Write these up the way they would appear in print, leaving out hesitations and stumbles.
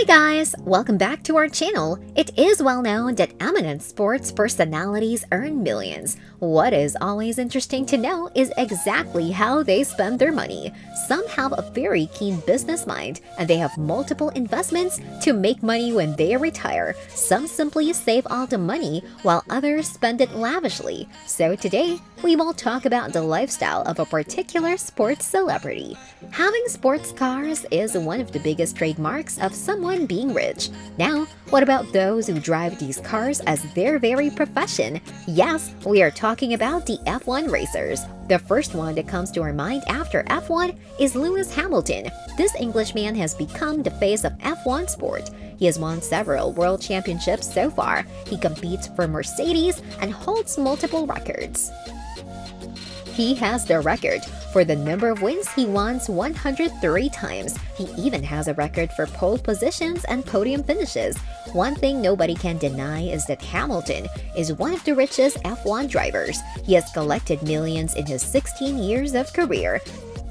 Hi guys! Welcome back to our channel. It is well known that eminent sports personalities earn millions. What is always interesting to know is exactly how they spend their money. Some have a very keen business mind and they have multiple investments to make money when they retire. Some simply save all the money while others spend it lavishly. So today, we will talk about the lifestyle of a particular sports celebrity. Having sports cars is one of the biggest trademarks of someone being rich. Now, what about those who drive these cars as their very profession? Yes, we are talking about the F1 racers. The first one that comes to our mind after F1 is Lewis Hamilton. This Englishman has become the face of F1 sport. He has won several world championships so far. He competes for Mercedes and holds multiple records. He has the record for the number of wins. He won 103 times. He even has a record for pole positions and podium finishes. One thing nobody can deny is that Hamilton is one of the richest F1 drivers. He has collected millions in his 16 years of career.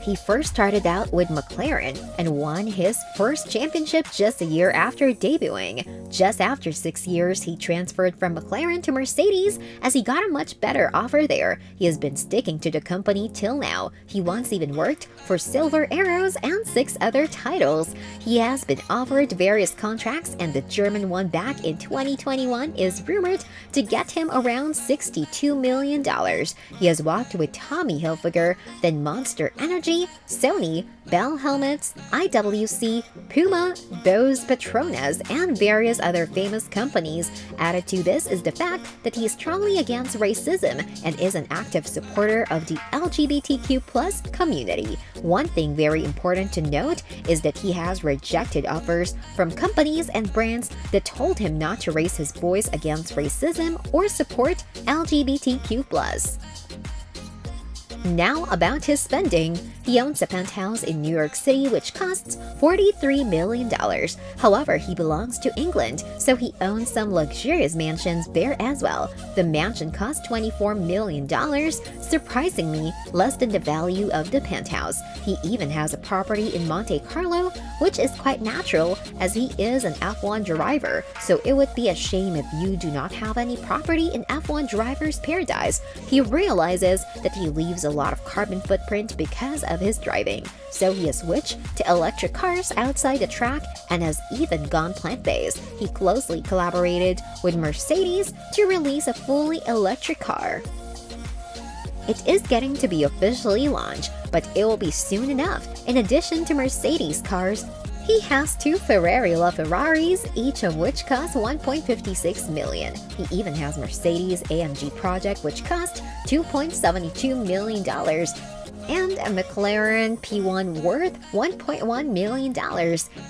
He first started out with McLaren and won his first championship just a year after debuting. Just after 6 years, he transferred from McLaren to Mercedes as he got a much better offer there. He has been sticking to the company till now. He once even worked for Silver Arrows and 6 other titles. He has been offered various contracts, and the German one back in 2021 is rumored to get him around $62 million. He has walked with Tommy Hilfiger, then Monster Energy, Sony, Bell Helmets, IWC, Puma, Bose Petronas, and various other famous companies. Added to this is the fact that he is strongly against racism and is an active supporter of the LGBTQ+ community. One thing very important to note is that he has rejected offers from companies and brands that told him not to raise his voice against racism or support LGBTQ+. Now about his spending. He owns a penthouse in New York City which costs $43 million. However, he belongs to England, so he owns some luxurious mansions there as well. The mansion costs $24 million, surprisingly less than the value of the penthouse. He even has a property in Monte Carlo, which is quite natural as he is an F1 driver, so it would be a shame if you do not have any property in F1 driver's paradise. He realizes that he leaves a lot of carbon footprint because of his driving, so he has switched to electric cars outside the track and has even gone plant-based. He closely collaborated with Mercedes to release a fully electric car. It is getting to be officially launched, but it will be soon enough. In addition to Mercedes cars, he has 2 Ferrari LaFerraris, each of which cost $1.56 million. He even has Mercedes-AMG Project, which cost $2.72 million, and a McLaren P1 worth $1.1 million.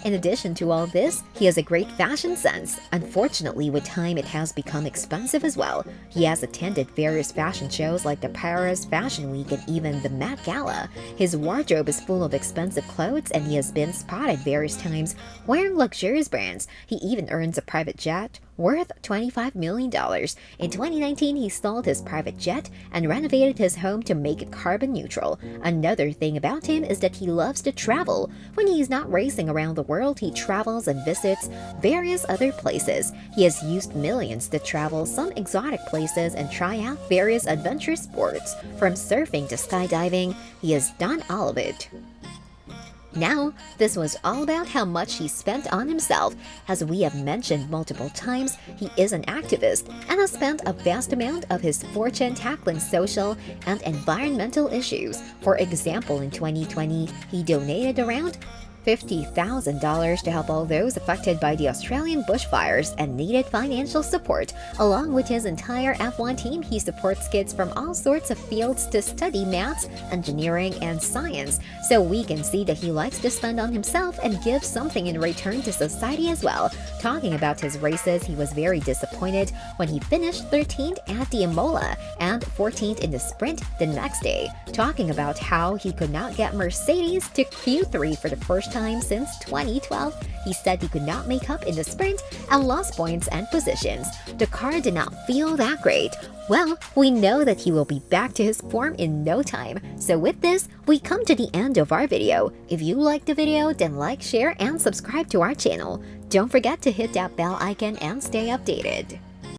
In addition to all this, he has a great fashion sense. Unfortunately, with time, it has become expensive as well. He has attended various fashion shows like the Paris Fashion Week and even the Met Gala. His wardrobe is full of expensive clothes, and he has been spotted various times wearing luxurious brands. He even earns a private jet worth $25 million. In 2019, he sold his private jet and renovated his home to make it carbon neutral. Another thing about him is that he loves to travel. When he's not racing around the world, he travels and visits various other places. He has used millions to travel some exotic places and try out various adventure sports. From surfing to skydiving, he has done all of it. Now, this was all about how much he spent on himself. As we have mentioned multiple times, he is an activist and has spent a vast amount of his fortune tackling social and environmental issues. For example, in 2020, he donated around $50,000 to help all those affected by the Australian bushfires and needed financial support. Along with his entire F1 team, he supports kids from all sorts of fields to study maths, engineering, and science. So we can see that he likes to spend on himself and give something in return to society as well. Talking about his races, he was very disappointed when he finished 13th at the Imola and 14th in the sprint the next day. Talking about how he could not get Mercedes to Q3 for the first time since 2012. He said he could not make up in the sprint and lost points and positions. The car did not feel that great. Well, we know that he will be back to his form in no time. So with this, we come to the end of our video. If you liked the video, then like, share, and subscribe to our channel. Don't forget to hit that bell icon and stay updated.